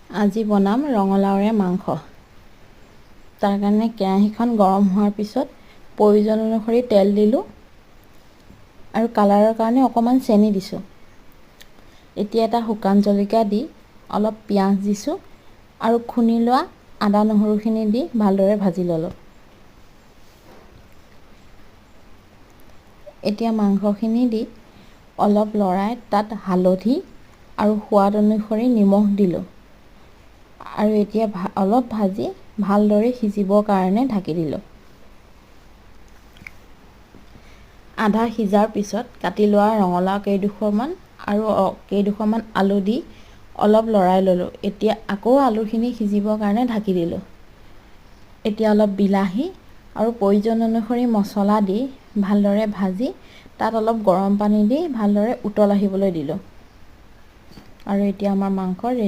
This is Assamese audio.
আজি বনাম ৰঙালাওৰে মাংস। তাৰ কাৰণে কেৰাহীখন গৰম হোৱাৰ পিছত প্ৰয়োজন অনুসৰি তেল দিলোঁ আৰু কালাৰৰ কাৰণে অকণমান চেনি দিছোঁ। এতিয়া এটা শুকান জলকীয়া দি অলপ পিঁয়াজ দিছোঁ আৰু খুন্দি লোৱা আদা নহৰুখিনি দি ভালদৰে ভাজি ল'লোঁ। এতিয়া মাংসখিনি দি অলপ লৰাই তাত হালধি আৰু সোৱাদ অনুসৰি নিমখ দিলোঁ আৰু এতিয়া অলপ ভাজি ভালদৰে সিজিবৰ কাৰণে ঢাকি দিলোঁ। আধা সিজাৰ পিছত কাটি লোৱা ৰঙালাও কেইডোখৰমান আৰু কেইডোখৰমান আলু দি অলপ লৰাই ল'লোঁ। এতিয়া আকৌ আলুখিনি সিজিবৰ কাৰণে ঢাকি দিলোঁ। এতিয়া অলপ বিলাহী আৰু প্ৰয়োজন অনুসৰি মছলা দি ভালদৰে ভাজি তাত অলপ গৰম পানী দি ভালদৰে উতল আহিবলৈ দিলোঁ আৰু এতিয়া আমাৰ মাংস ৰেডি।